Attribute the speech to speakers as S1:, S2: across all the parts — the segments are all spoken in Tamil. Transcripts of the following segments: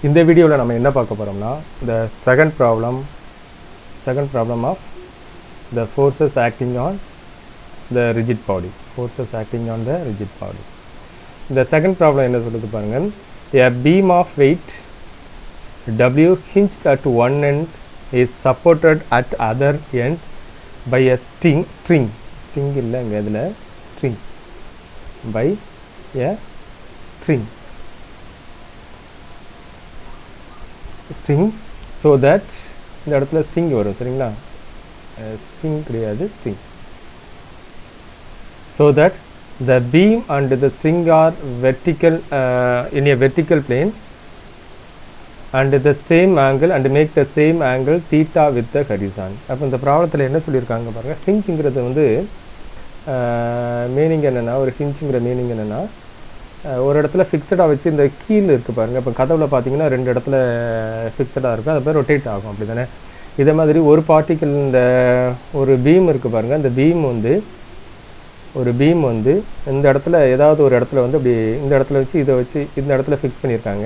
S1: இந்த வீடியோவில் நம்ம என்ன பார்க்க போகிறோம்னா the second problem of the forces acting on the rigid body. இந்த second problem என்ன சொல்லுது பாருங்க. A beam of weight W hinged at one end is supported at other end by a string இல்லைங்க இதில் string by a string so that இந்த இடத்துல string வரும் சரிங்களா, string கிடையாது string, so that the beam and the string are vertical in a vertical plane and the same angle and make the same angle theta with the horizon. அப்போ இந்த ப்ராப்ளத்தில் என்ன சொல்லியிருக்காங்க பாருங்கள். ஹிஞ்சுங்கிறது வந்து மீனிங் என்னென்னா, ஒரு ஹிஞ்சுங்கிற மீனிங் என்னென்னா ஒரு இடத்துல ஃபிக்ஸடாக வச்சு இந்த கீழ் இருக்குது பாருங்கள். இப்போ கதவில் பார்த்தீங்கன்னா ரெண்டு இடத்துல ஃபிக்ஸடாக இருக்கும், அது பேர் ரொட்டேட் ஆகும் அப்படி தானே. இதே மாதிரி ஒரு பார்ட்டிக்கல் இந்த ஒரு பீம் இருக்குது பாருங்கள். அந்த பீம் வந்து இந்த இடத்துல ஏதாவது ஒரு இடத்துல வந்து அப்படி இந்த இடத்துல வச்சு இதை வச்சு இந்த இடத்துல ஃபிக்ஸ் பண்ணியிருக்காங்க.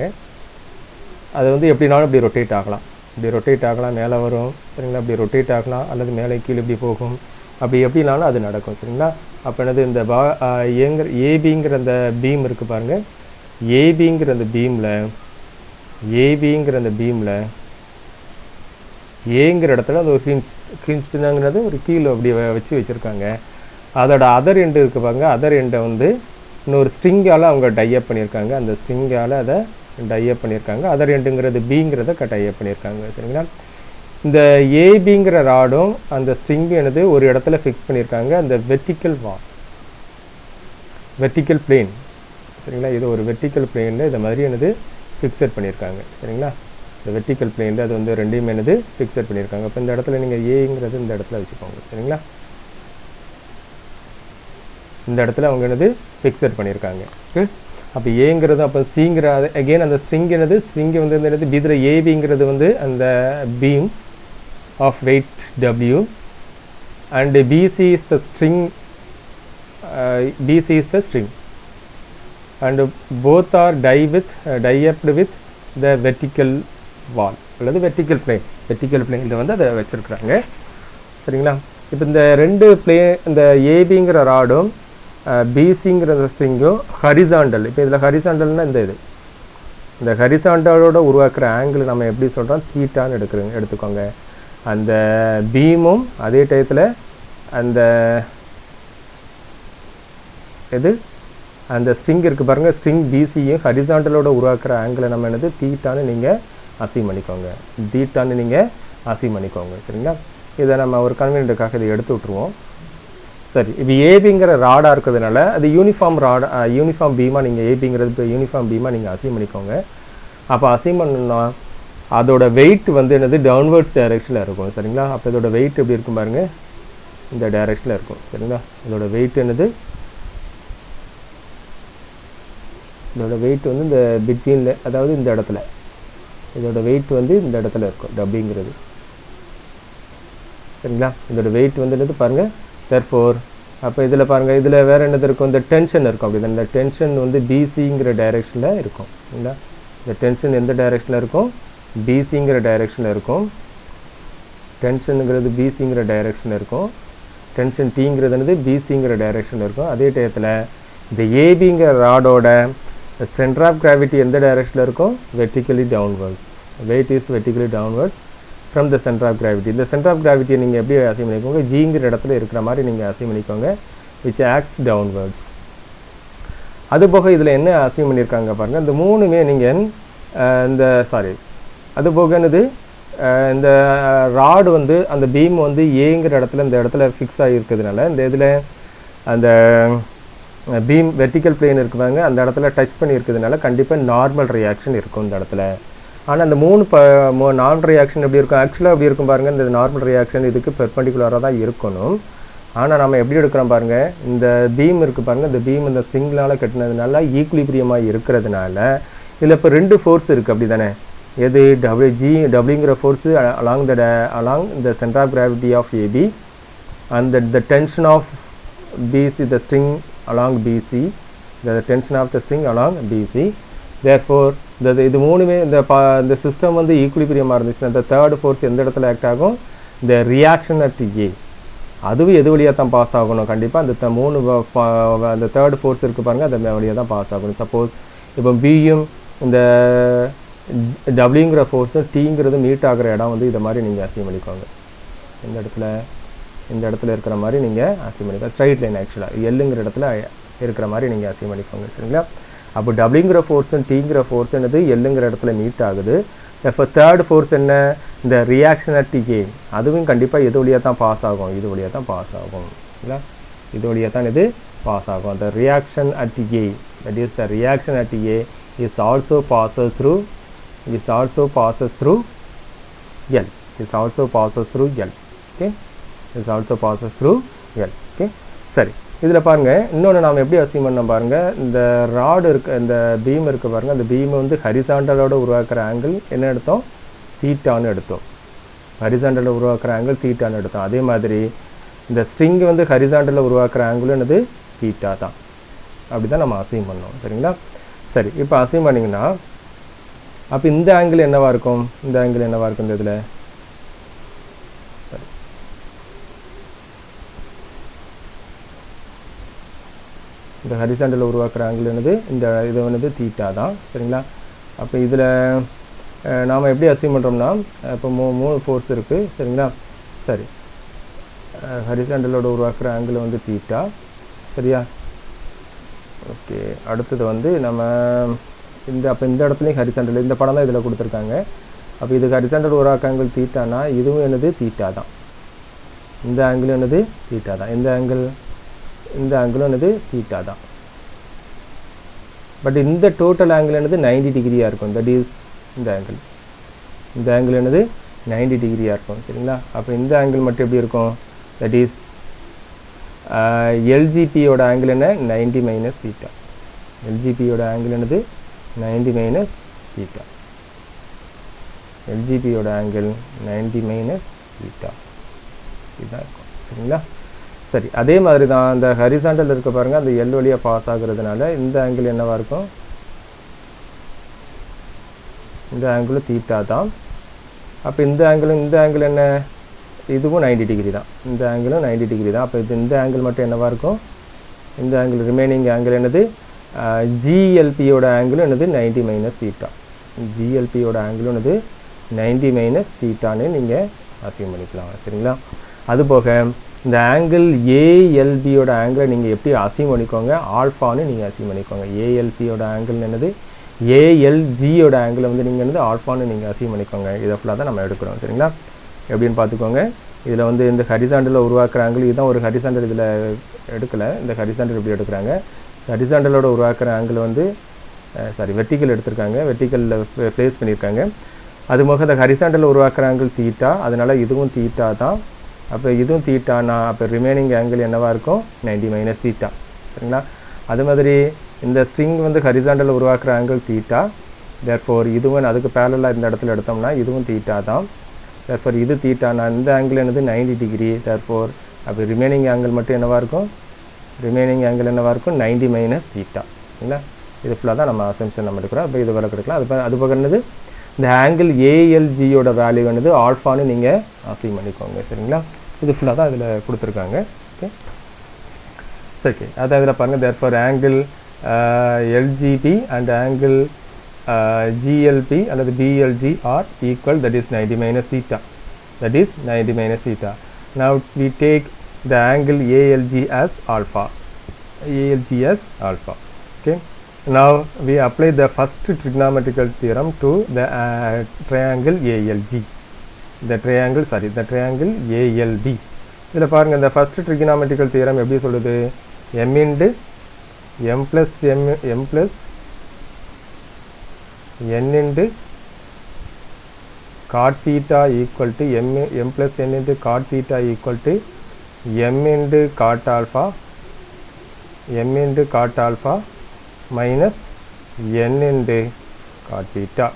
S1: அது வந்து எப்படினாலும் இப்படி ரொட்டேட் ஆகலாம், மேலே வரும் சரிங்களா, இப்படி ரொட்டேட் ஆகலாம், அல்லது மேலே கீழே இப்படி போகும், அப்படி எப்படினாலும் அது நடக்கும் சரிங்களா. அப்போ என்னது, இந்த ஏபிங்கிற அந்த பீம் இருக்குது பாருங்கள். ஏபிங்கிற அந்த பீமில் ஏங்கிற இடத்துல அந்த ஒரு ஹிஞ்ச்டுங்கிறது ஒரு கீழே அப்படி வச்சுருக்காங்க. அதோட அதர் எண்டு இருக்குது பாருங்க. அதர் எண்டை வந்து இன்னொரு ஸ்ட்ரிங்கால் அவங்க டைஅப் பண்ணியிருக்காங்க. அந்த ஸ்ட்ரிங்கால் அதை டைஅப் பண்ணியிருக்காங்க. அதர் எண்டுங்கிறது பிங்கிறத டைஅப் பண்ணியிருக்காங்க சரிங்களா. இந்த ஏபிங்கிற ராடும் அந்த ஸ்ட்ரிங் என்னது ஒரு இடத்துல ஃபிக்ஸ் பண்ணியிருக்காங்க. அந்த வெர்டிக்கல் பிளேன் சரிங்களா. இது ஒரு வெர்டிக்கல் பிளேனில் இதை மாதிரி என்னது ஃபிக்ஸட் பண்ணியிருக்காங்க சரிங்களா. இந்த வெர்டிக்கல் பிளேனில் அது வந்து ரெண்டையுமே என்னது ஃபிக்ஸட் பண்ணியிருக்காங்க. அப்போ இந்த இடத்துல நீங்கள் ஏங்கிறது இந்த இடத்துல வச்சுக்கோங்க சரிங்களா. இந்த இடத்துல அவங்க என்னது ஃபிக்ஸட் பண்ணியிருக்காங்க. அப்போ ஏங்கிறது அப்போ சிங்கிற அகெயின் அந்த ஸ்ட்ரிங் வந்து என்னது இதில் ஏபிங்கிறது வந்து அந்த beam of weight W and BC is the string and both are diapped with the vertical wall அல்லது vertical plane இதை வந்து அதை வச்சுருக்குறாங்க சரிங்களா. இப்போ இந்த ரெண்டு இந்த ஏபிங்கிற ராடும் பிசிங்கிற ஸ்ட்ரிங்கும் ஹரிசாண்டல். இப்போ இதில் ஹரிசாண்டல்னால் இந்த ஹரிசாண்டலோட உருவாக்குற ஆங்கிள் நம்ம எப்படி சொல்கிறோம், தீட்டான்னு எடுத்துக்கோங்க. அந்த பீமும் அதே டயத்தில் அந்த ஸ்ட்ரிங் இருக்குது பாருங்கள், ஸ்ட்ரிங் பிசியும் ஹரிசாண்டலோட உருவாக்குற ஆங்கிளை நம்ம என்னது தீட்டான்னு நீங்கள் அசீவ் பண்ணிக்கோங்க சரிங்களா. இதை நம்ம ஒரு கன்வீனியன்ட்டுக்காக இதை எடுத்து விட்ருவோம். சரி, இப்போ ஏபிங்கிற ராடாக இருக்கிறதுனால அது யூனிஃபார்ம் பீமாக நீங்கள் ஏபிங்கிறது யூனிஃபார்ம் பீமாக நீங்கள் அசீவ் பண்ணிக்கோங்க. அப்போ அசீவ் பண்ணணும்னா அதோட வெயிட் வந்து என்னது டவுன்வர்ட்ஸ் டைரெக்ஷனில் இருக்கும் சரிங்களா. அப்போ இதோட வெயிட் எப்படி இருக்கும் பாருங்கள், இந்த டைரெக்ஷனில் இருக்கும் சரிங்களா. இதோட வெயிட் என்னது, இதோட வெயிட் வந்து இந்த பிட்வீனில், அதாவது இந்த இடத்துல இதோட வெயிட் வந்து இந்த இடத்துல இருக்கும் டபிங்கிறது சரிங்களா. இதோட வெயிட் வந்து என்னது பாருங்கள். therefore அப்போ இதில் பாருங்கள், இதில் வேறு என்னது இருக்கும், இந்த டென்ஷன் இருக்கும் அப்படி தான். இந்த டென்ஷன் வந்து பிசிங்கிற டைரெக்ஷனில் இருக்கும் சரிங்களா. இந்த டென்ஷன் எந்த டைரெக்ஷனில் இருக்கும், பிசிங்கிற டைரெக்ஷனில் இருக்கும். டென்ஷனுங்கிறது பிசிங்கிற டைரெக்ஷனில் இருக்கும். டென்ஷன் டிங்கிறது என்னது பிசிங்கிற டைரெக்ஷனில் இருக்கும். அதே டயத்தில் இந்த ஏபிங்கிற ராடோட சென்டர் ஆஃப் கிராவிட்டி எந்த டைரெக்ஷனில் இருக்கும், vertically downwards. Weight is vertically downwards from the centre of gravity. இந்த சென்டர் ஆஃப் கிராவிட்டியை நீங்கள் எப்படி அசீவ் பண்ணிக்கோங்க, ஜிங்கிற இடத்துல இருக்கிற மாதிரி நீங்கள் அசீவ் பண்ணிக்கோங்க, விச் ஆக்ட்ஸ் டவுன்வர்ட்ஸ். அதுபோக இதில் என்ன அசீவ் பண்ணியிருக்காங்க பாருங்கள், இந்த மூணுமே நீங்கள் அதுபோக என்னது இந்த ராடு வந்து அந்த பீம் வந்து ஏங்கிற இடத்துல இந்த இடத்துல ஃபிக்ஸ் ஆகிருக்கிறதுனால இந்த இதில் அந்த பீம் வெர்டிக்கல் பிளேன் இருக்குவாங்க, அந்த இடத்துல டச் பண்ணியிருக்கிறதுனால கண்டிப்பாக நார்மல் ரியாக்ஷன் இருக்கும் இந்த இடத்துல. ஆனால் அந்த நான் ரியாக்ஷன் எப்படி இருக்கும், ஆக்சுவலாக எப்படி இருக்கும் பாருங்கள். இந்த நார்மல் ரியாக்ஷன் இதுக்கு பெர்பெண்டிகுலராக தான் இருக்கணும். ஆனால் நம்ம எப்படி எடுக்கிறோம் பாருங்கள், இந்த பீம் இருக்குது பாருங்கள், இந்த பீம் இந்த ஸ்ட்ரிங்னால் கட்டினதுனால ஈக்குலிபிரியமாக இருக்கிறதுனால இதில் இப்போ ரெண்டு ஃபோர்ஸ் இருக்குது அப்படி தானே. எது டபிள்யூங்கிற force along the centre of gravity of AB and the tension of BC, the string along BC, the tension of the string along BC. Therefore இது மூணுமே இந்த சிஸ்டம் வந்து ஈக்குலிபிரியமாக இருந்துச்சுன்னா இந்த தேர்ட் ஃபோர்ஸ் எந்த இடத்துல ஆக்ட் ஆகும்? இந்த ரியாக்ஷன் அட் ஏ அதுவும் எது வழியாக தான் பாஸ் ஆகணும்? கண்டிப்பாக அந்த அந்த தேர்ட் ஃபோர்ஸ் இருக்குது பாருங்கள், அந்த வழியாக தான் பாஸ் ஆகணும். சப்போஸ் இப்போ பியும் இந்த டபிள்யூங்கிற ஃபோர்ஸும் டீங்கிறது மீட் ஆகிற இடம் வந்து இதை மாதிரி நீங்கள் அசீவ் பண்ணிக்கோங்க. இந்த இடத்துல இருக்கிற மாதிரி நீங்கள் அசீவ் பண்ணிக்கோங்க. ஸ்ட்ரைட் லைன் ஆக்சுவலாக எல்லுங்கிற இடத்துல இருக்கிற மாதிரி நீங்கள் அசீவ் பண்ணிக்கோங்க. சரிங்களா? அப்போ டபிள்யூங்கிற ஃபோர்ஸும் டீங்கிற ஃபோர்ஸ் என்னது எல்லுங்கிற இடத்துல மீட் ஆகுது. இப்போ தேர்ட் ஃபோர்ஸ் என்ன? இந்த ரியாக்ஷன் அட் ஏ அதுவும் கண்டிப்பாக எது வழியாக தான் பாஸ் ஆகும்? இது வழியாக தான் பாஸ் ஆகும். சரிங்களா? இது வழியாக தான் இது பாஸ் ஆகும். the reaction at A, that is the reaction at A is also passes through L. Is also passes through L. Okay, is also passes through L. Okay, சரி. இதில் பாருங்கள், இன்னொன்று நாம் எப்படி அசீவ் பண்ணோம் பாருங்கள். இந்த ராடு இருக்க இந்த பீம் இருக்குது பாருங்கள், அந்த பீமை வந்து ஹரிசாண்டலோட உருவாக்குற ஆங்கிள் என்ன எடுத்தோம்? தீட்டான்னு எடுத்தோம். ஹரிசாண்டலில் உருவாக்குற ஆங்கிள் தீட்டான்னு எடுத்தோம். அதே மாதிரி இந்த ஸ்ட்ரிங் வந்து ஹரிசாண்டலில் உருவாக்குற ஆங்கிள் என்னது? தீட்டா தான். அப்படி தான் நம்ம அசீவ் பண்ணோம். சரிங்களா? சரி, இப்போ அசீவ் பண்ணிங்கன்னா அப்போ இந்த ஆங்கிள் என்னவாக இருக்கும்? இந்த ஆங்கிள் என்னவாக இருக்கும் இந்த இதில்? சரி, இந்த ஹரிசாண்டலில் உருவாக்குற ஆங்கிள் என்னது? இந்த இது வந்து தீட்டா தான். சரிங்களா? அப்போ இதில் நாம் எப்படி அசீவ் பண்ணுறோம்னா, இப்போ மூணு ஃபோர்ஸ் இருக்குது. சரிங்களா? சரி, ஹரிசாண்டலோட உருவாக்குற ஆங்கிள் வந்து தீட்டா. சரியா? ஓகே, அடுத்தது வந்து நம்ம அப்போ இந்த இடத்துலையும் ஹரிசாண்டல், இந்த படம் தான் இதில் கொடுத்துருக்காங்க. அப்போ இது ஹரிசாண்டல் உருவாக்குற ஆங்கிள் தீட்டானா இதுவும் என்னது? தீட்டா தான். இந்த ஆங்கிள் என்னது? தீட்டா தான். இந்த ஆங்கிளும் என்னது? தீட்டா தான். பட் இந்த டோட்டல் ஆங்கிள் என்னது? 90 டிகிரியாக இருக்கும். தட் இஸ் இந்த ஆங்கிள் என்னது? 90 டிகிரியாக இருக்கும். சரிங்களா? அப்போ இந்த ஆங்கிள் மட்டும் எப்படி இருக்கும்? தட் இஸ் எல்ஜிபியோட ஆங்கிள் என்ன? 90 மைனஸ் தீட்டா. எல்ஜிபியோட ஆங்கிள் என்னது? 90 மைனஸ் தீட்டா. எல்ஜிபியோட ஆங்கிள் 90 மைனஸ் தீட்டா இதுதான் இருக்கும். சரிங்களா? சரி, அதே மாதிரி தான் அந்த ஹரிசாண்டல் இருக்க பாருங்கள், அந்த எல் வழியாக பாஸ் ஆகுறதுனால இந்த ஆங்கிள் என்னவாக இருக்கும்? இந்த ஆங்கிளும் தீட்டா தான். அப்போ இந்த ஆங்கிள் என்ன? இதுவும் 90 டிகிரி தான். இந்த ஆங்கிளும் 90 டிகிரி தான். அப்போ இந்த ஆங்கிள் மட்டும் என்னவாக இருக்கும்? இந்த ஆங்கிள் ரிமைனிங் ஆங்கிள் என்னது? ஜிஎல்பியோட ஆங்கிளும் என்னது? 90 மைனஸ் தீட்டா. ஜிஎல்பியோட ஆங்கிளும் என்னது? 90 மைனஸ் தீட்டான்னு நீங்கள் அசீவ் பண்ணிக்கலாம். சரிங்களா? அதுபோக இந்த ஆங்கிள் ஏஎல்பியோட ஆங்கிளை நீங்கள் எப்படி அசீவ் பண்ணிக்கோங்க? ஆல்ஃபான்னு நீங்கள் அசீவ் பண்ணிக்கோங்க. ஏஎல்பியோட ஆங்கிள் என்னது? ஏஎல்ஜியோட ஆங்கிளை வந்து நீங்கள் என்னது? ஆல்ஃபான்னு நீங்கள் அசீவ் பண்ணிக்கோங்க. இதை ஃபுல்லாக தான் நம்ம எடுக்கிறோம். சரிங்களா? எப்படின்னு பார்த்துக்கோங்க. இதில் வந்து இந்த ஹரிசாண்டலில் உருவாக்குற ஆங்கிள் இதுதான். ஒரு ஹரிசாண்டல் இதில் எடுக்கலை. இந்த ஹரிசாண்டல் எப்படி எடுக்கிறாங்க? ஹரிசாண்டலோட உருவாக்குற ஆங்கிள் வந்து வெர்டிக்கல் எடுத்திருக்காங்க. வெர்டிக்கலில் ப்ளேஸ் பண்ணியிருக்காங்க. அதுபோக இந்த ஹரிசாண்டலில் உருவாக்குற ஆங்கிள் தீட்டா. அதனால் இதுவும் தீட்டா தான். அப்போ இதுவும் தீட்டானா அப்போ ரிமைனிங் ஆங்கிள் என்னவாக இருக்கும்? 90 மைனஸ் தீட்டா. சரிங்களா? அது மாதிரி இந்த ஸ்ட்ரிங் வந்து ஹரிசாண்டலில் உருவாக்குற ஆங்கிள் தீட்டா. தேர்ஃபோர் இதுவும் அதுக்கு பேரலாக இந்த இடத்துல எடுத்தோம்னா இதுவும் தீட்டா தான். தேர்ஃபோர் இது தீட்டானா இந்த ஆங்கிள் என்னது? 90 டிகிரி. தேர்ஃபோர் அப்போ ரிமைனிங் ஆங்கிள் மட்டும் என்னவாக இருக்கும்? ரிமைனிங் ஆங்கிள் என்னவாக இருக்கும்? 90 மைனஸ் தீட்டா. சரிங்களா? இது ஃபுல்லாக தான் நம்ம அசம்ஷன் நம்ம எடுக்கிறோம். அப்போ இது விளக்கு எடுக்கலாம். அது போக என்னது? இந்த ஆங்கிள் ஏஎல்ஜியோட வேல்யூ என்னது? ஆல்ஃபான்னு நீங்கள் அசீவ் பண்ணிக்கோங்க. சரிங்களா? இது ஃபுல்லாக தான் இதில் கொடுத்துருக்காங்க. ஓகே, சரி. அதை இதில் பாருங்கள். Therefore angle LGP and angle GLP அல்லது BLG are equal, that is 90 minus theta. That is 90 minus theta. Now we take the angle ALG as alpha. Okay. Now we apply the first trigonometrical theorem to the triangle ALG. The triangle ALB. இதில் பாருங்கள், இந்த first trigonometrical theorem எப்படி சொல்லுது? m into m plus n into cot theta equal to m plus n into cot theta equal to m into cot alpha minus n into cot theta.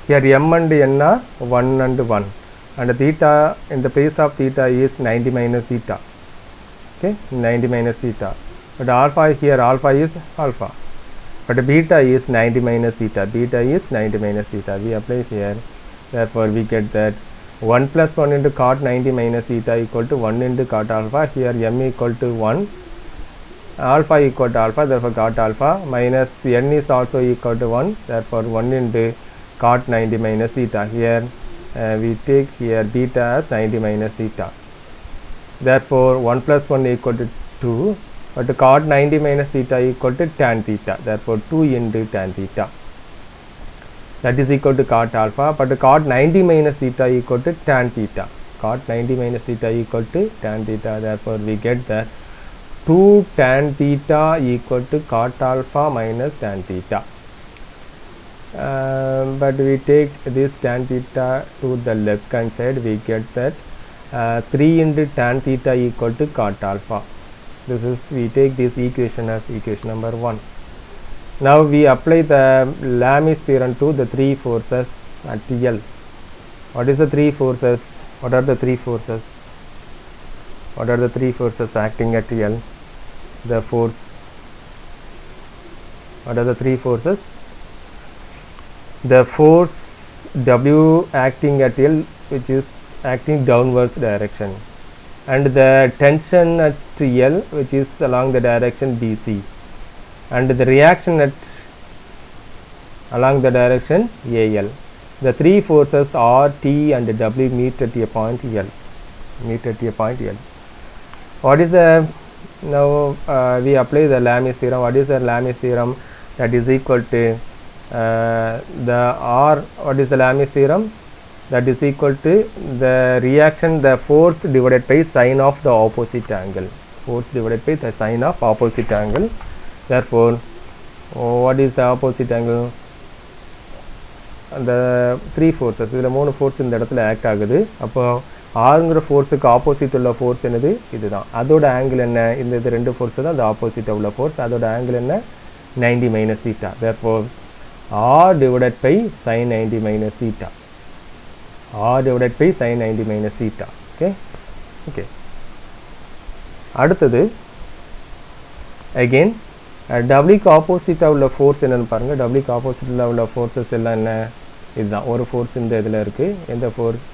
S1: Here m and n are 1 and 1, and theta in the place of theta is 90 minus theta. Okay, 90 minus theta. but alpha here, alpha is alpha, but beta is 90 minus theta, beta is 90 minus theta. We apply here, therefore we get that 1 plus 1 into cot 90 minus theta equal to 1 into cot alpha. Here m equal to 1, alpha equal to alpha, therefore cot alpha, minus n is also equal to 1, therefore 1 into cot 90 minus theta. Here we take here beta as 90 minus theta, therefore 1 plus 1 equal to 2, but cot 90 minus theta equal to tan theta, therefore 2 into tan theta, that is equal to cot alpha, but cot 90 minus theta equal to tan theta, cot 90 minus theta equal to tan theta, therefore we get that 2 tan theta equal to cot alpha minus tan theta. But we take this tan theta to the left hand side, we get that 3 into tan theta equal to cot alpha. This is, we take this equation as equation number 1. Now we apply the Lami's theorem to the three forces at L. What is the three forces? What are the three forces? What are the three forces acting at L? The force. What are the three forces? The force W acting at L, which is acting downwards direction, and the tension at L, which is along the direction BC, and the reaction at along the direction AL. The three forces R, T and W meet at a point L. What is the, now we apply the Lami's theorem. What is the Lami's theorem? That is equal to the R. What is the Lami's theorem? That is equal to the reaction, the force divided by sine of the opposite angle. Force divided by the sine of opposite angle. Therefore, what is the opposite angle? The three forces. There are மூணு force இந்த இடத்துல ஆக்ட் ஆகுது. அப்போ ஆறுங்கிற ஃபோர்ஸுக்கு ஆப்போசிட் உள்ள ஃபோர்ஸ் என்னது? இதுதான். அதோட ஆங்கிள் என்ன? இந்த ரெண்டு ஃபோர்ஸ் தான் அந்த ஆப்போசிட் உள்ள ஃபோர்ஸ். அதோட ஆங்கிள் என்ன? 90 minus theta. Therefore, R divided by sin 90 minus theta. R divided by sin 90 minus theta. Okay. அடுத்தது again W க்கு ஆப்போசிட்டா உள்ள ஃபோர்ஸ் என்னன்னு பாருங்க. W க்கு ஆப்போசிட்ல உள்ள ஃபோர்ஸஸ் எல்லாம் என்ன? இதுதான். ஒரு ஃபோர்ஸ் இந்த இதுல இருக்கு. எந்த ஃபோர்ஸ்?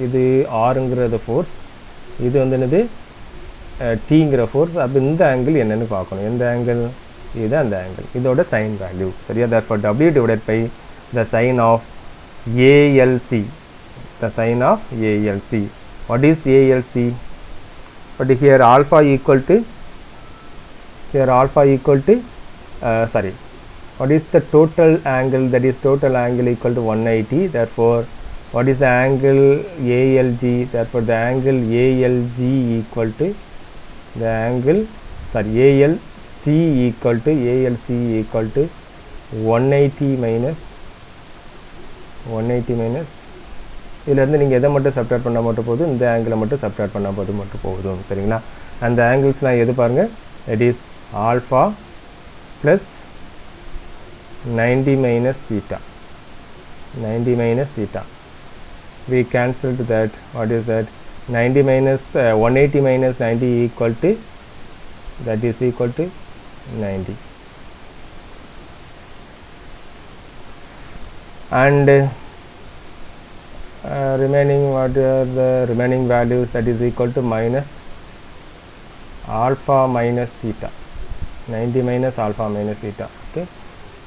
S1: இது Rங்கறது ஃபோர்ஸ். இது வந்து என்னது? Tங்கற ஃபோர்ஸ். அப்ப இந்த ஆங்கிள் என்னன்னு பார்க்கணும். எந்த ஆங்கிள்? இது அந்த ஆங்கிள். இதோட sin வேல்யூ. சரியா? Therefore W divided by the sin of ALC. The sin of ALC. What is ALC? But here alpha equal to sorry, what is the total angle? That is total angle equal to 180. Therefore, what is the angle ALG? Therefore, the angle ALG equal to the angle, sorry, ALC equal to 180 minus இதிலிருந்து நீங்கள் எதை மட்டும் சப்ட்ராக்ட் பண்ணால் மட்டும் போதும், இந்த ஆங்கிளை மட்டும் சப்ட்ராக்ட் பண்ணால் மட்டும் போதும். சரிங்களா? அந்த ஆங்கிள்ஸ்லாம் எது பாருங்கள்? It is alpha plus 90 minus theta. 90 minus theta. We cancelled that. What is that? 90 minus 180 minus 90 equal to, that is equal to 90. And remaining, what are the remaining values? That is equal to minus alpha minus theta. 90 minus alpha minus theta. Okay.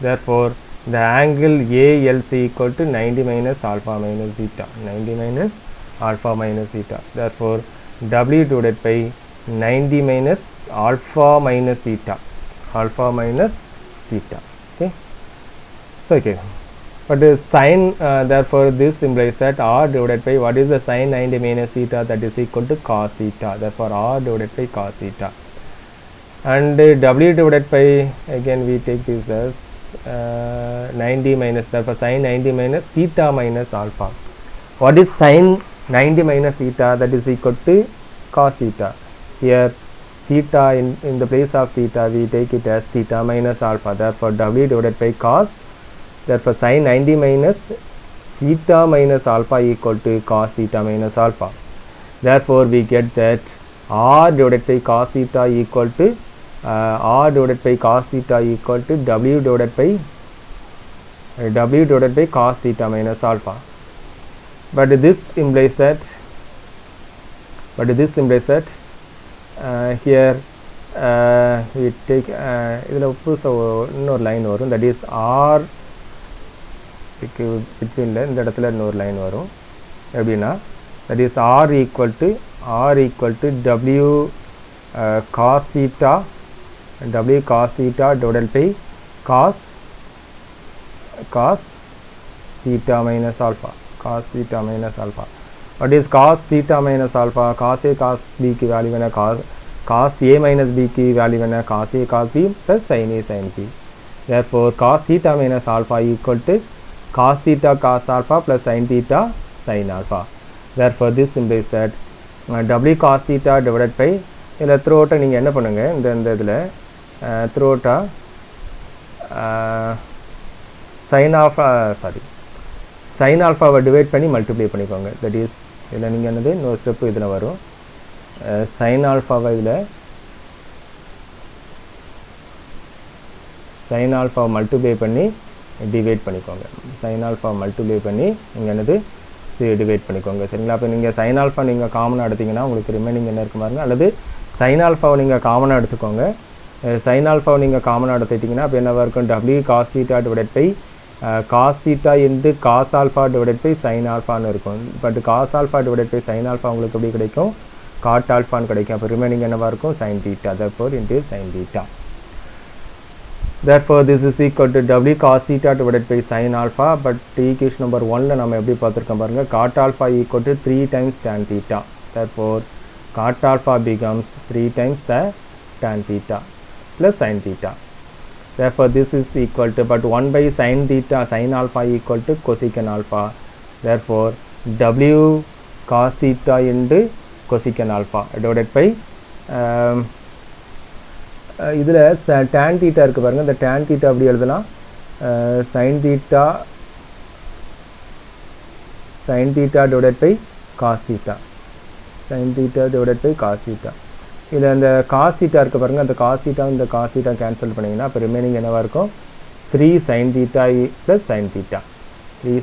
S1: Therefore, the angle ALC equal to 90 minus alpha minus theta. 90 minus alpha minus theta. Therefore, W divided by 90 minus alpha minus theta. Alpha minus theta. Okay. So, okay. But sin, therefore this implies that R divided by, what is the sin 90 minus theta? That is equal to cos theta. Therefore R divided by cos theta. And W divided by, again we take this as 90 minus, therefore sin 90 minus theta minus alpha. What is sin 90 minus theta? That is equal to cos theta. Here theta, in the place of theta we take it as theta minus alpha. Therefore W divided by cos, therefore sin 90 minus theta minus alpha equal to cos theta minus alpha. Therefore we get that R divided by cos theta equal to r divided by cos theta equal to w divided by cos theta minus alpha. But this implies that here we take இதில் இன்னொரு லைன் வரும், that is r between இந்த இடத்துல இன்னொரு லைன் வரும். எப்படின்னா that is r equal to w cos theta divided by cos theta minus alpha. What is cos theta minus alpha? Cos a cos b की वैल्यू है cos a minus b की वैल्यू है cos a cos b plus sin a sin b. Therefore cos theta minus alpha equal to cos theta cos alpha plus sin theta sin alpha. Therefore this implies that w cos theta divided by இதில் த்ரூஅவுட்டாக நீங்கள் என்ன பண்ணுங்கள், இந்த இதில் த்ரூஅவுட்டாக sin ஆல்ஃபாவை டிவைட் பண்ணி மல்டிப்ளை பண்ணிக்கோங்க. தட் இஸ் இதில் நீங்கள் என்னது இன்னொரு ஸ்டெப்பு இதில் வரும், sin ஆல்ஃபாவை மல்டிப்ளை பண்ணி டிவைட் பண்ணிக்கோங்க. sin ஆல்ஃபாவை மல்டிப்ளை பண்ணி நீங்கள் என்னது டிவைட் பண்ணிக்கோங்க. சரிங்களா? அப்போ நீங்கள் sin ஆல்ஃபா நீங்கள் காமனாக எடுத்திங்கன்னா உங்களுக்கு ரிமைனிங் என்ன இருக்கு பாருங்க, அல்லது sin ஆல்ஃபாவை நீங்கள் காமனாக எடுத்துக்கோங்க. sin ஆல்ஃபாவை நீங்கள் காமனாக எடுத்துட்டிங்கன்னா அப்போ என்னவாக இருக்கும், w cos theta divided by cos theta into cos alpha divided by sin alphaன்னு இருக்கும். But cos alpha divided by sin alpha உங்களுக்கு எப்படி கிடைக்கும், cot alphaன்னு கிடைக்கும். அப்போ ரிமைனிங் என்னவாக இருக்கும், sin theta. therefore into sin theta. Therefore this is equal to w cos theta divided by sin alpha. but equation number 1ல நம்ம எப்படி பார்த்துருக்கோம் பாருங்க, cot alpha equal to 3 times tan theta. therefore cot alpha becomes 3 times the tan theta plus sin theta. Therefore this is equal to, but 1 by sin theta sin alpha equal to cosecant alpha. Therefore w cos theta into cosecant alpha divided by இதில் tan theta இருக்கு பாருங்க, இந்த tan theta அப்படி எழுதலாம் sin theta divided by cos theta, இதில் இந்த cos theta இருக்கு பாருங்க, அந்த cos theta இந்த cos theta கேன்சல் பண்ணிங்கன்னா அப்போ ரிமைனிங் என்னவாக இருக்கும், 3 sin theta plus sin theta, 3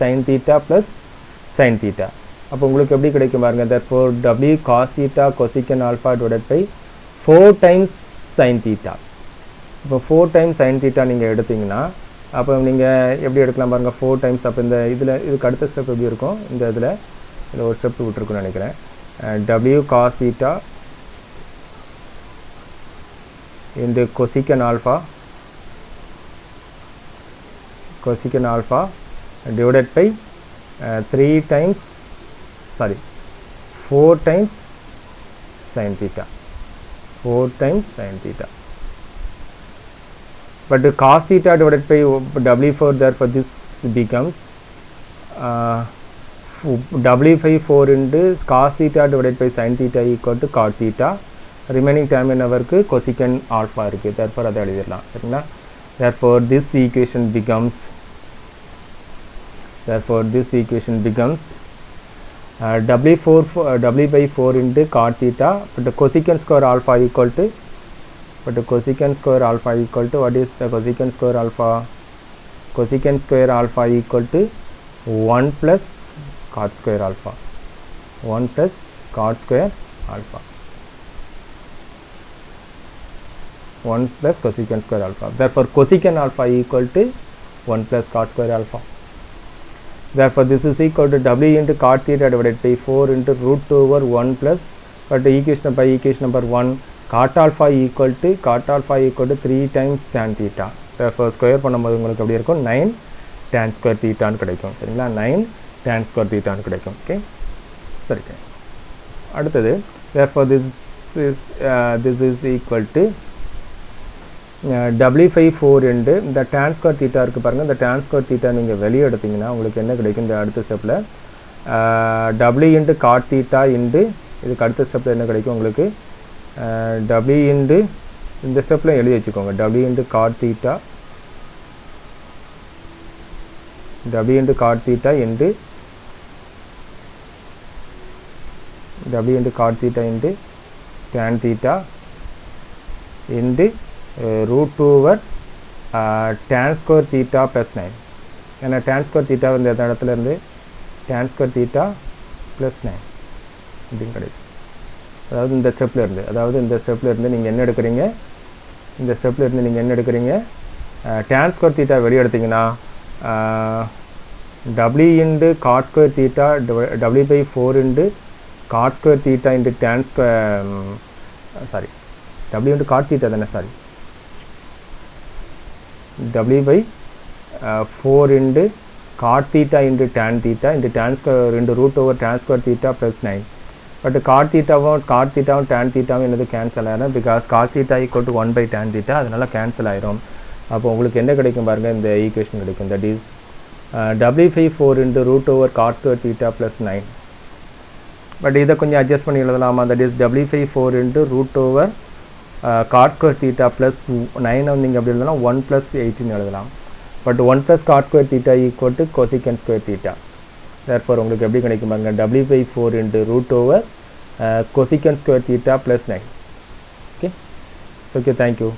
S1: sin theta plus sin theta. அப்போ உங்களுக்கு எப்படி கிடைக்கும் பாருங்க, therefore w cos theta cosecant alpha divided by 4 times sin theta. இப்போ 4 times sin theta நீங்கள் எடுத்தீங்கன்னா அப்போ நீங்கள் எப்படி எடுக்கலாம் பாருங்க, 4 times. அப்போ இந்த இதில் இதுக்கு அடுத்த ஸ்டெப் எப்படி இருக்கும், இந்த இதில் ஒரு ஸ்டெப் விட்டுருக்குன்னு நினைக்கிறேன், w cos theta into cosecant alpha divided by 4 times sin theta. But cos theta divided by w4, therefore this becomes w4 into cos theta divided by sin theta equal to cot theta. Remaining time என்னவா இருக்குது, cosecant alpha இருக்குது. therefore அதை எழுதிடலாம். சரிங்களா? therefore this equation becomes w by 4 into cot theta, but the cosecant square alpha equal to what is the cosecant square alpha? Cosecant square alpha equal to 1 plus cot square alpha. 1 plus cot square alpha. 1 plus cosecant square alpha. Therefore cosecant alpha equal to 1 plus cot square alpha. Therefore this is equal to w into cot theta divided by 4 into root 2 over 1 plus, but equation number 1, cot alpha equal to 3 times tan theta. Therefore square பண்ணும்போது உங்களுக்கு எப்படி இருக்கும், 9 tan square theta ன்னு கிடைக்கும். சரிங்களா? 9 tan square theta ன்னு கிடைக்கும். ஓகே, சரி. அடுத்தது therefore this is equal to w by 4 into இந்த tan square theta இருக்கு பாருங்க, இந்த tan square theta நீங்கள் வெளியே எடுத்தீங்கன்னா உங்களுக்கு என்ன கிடைக்கும், இந்த அடுத்த ஸ்டெப்பில் w into cot theta into இதுக்கு அடுத்த ஸ்டெப்பில் என்ன கிடைக்கும் உங்களுக்கு, w into இந்த ஸ்டெப்பில் எழுதி வச்சுக்கோங்க, w into cot theta into tan theta into root over tan square theta plus 9. ஏன்னா tan square theta வந்து அந்த இடத்துல இருந்து tan square theta plus 9 அப்படின்னு கிடைக்கும். அதாவது இந்த ஸ்டெப்பில் இருந்து நீங்கள் என்ன எடுக்கிறீங்க, tan square theta வெளியே எடுத்தீங்கன்னா w into cot square theta w by 4 into cot square theta into tan square w into cot theta தானே w by 4 into cot theta into tan square into root over tan square theta plus 9. But cot theta and tan theta என்னது cancel ஆயிரும், because cot theta equal to 1 by tan theta, அதனால cancel ஆயிரும். அப்போ உங்களுக்கு என்ன கிடைக்கும் பாருங்க, இந்த ஈக்குவேஷன் கிடைக்கும், that is w by 4 into root over cot square theta plus 9. But இதை கொஞ்சம் அட்ஜஸ்ட் பண்ணி எழுதலாமா, that is w by 4 into root over cot square theta plus 9 நீங்கள் அப்படி எழுதலாம் 1 plus 18 எழுதலாம். But 1 plus cot square theta equal to cosecant square theta. therefore உங்களுக்கு எப்படி கிடைக்கும் பாருங்க, w by 4 into root over cosecant square theta plus 9. okay, thank you.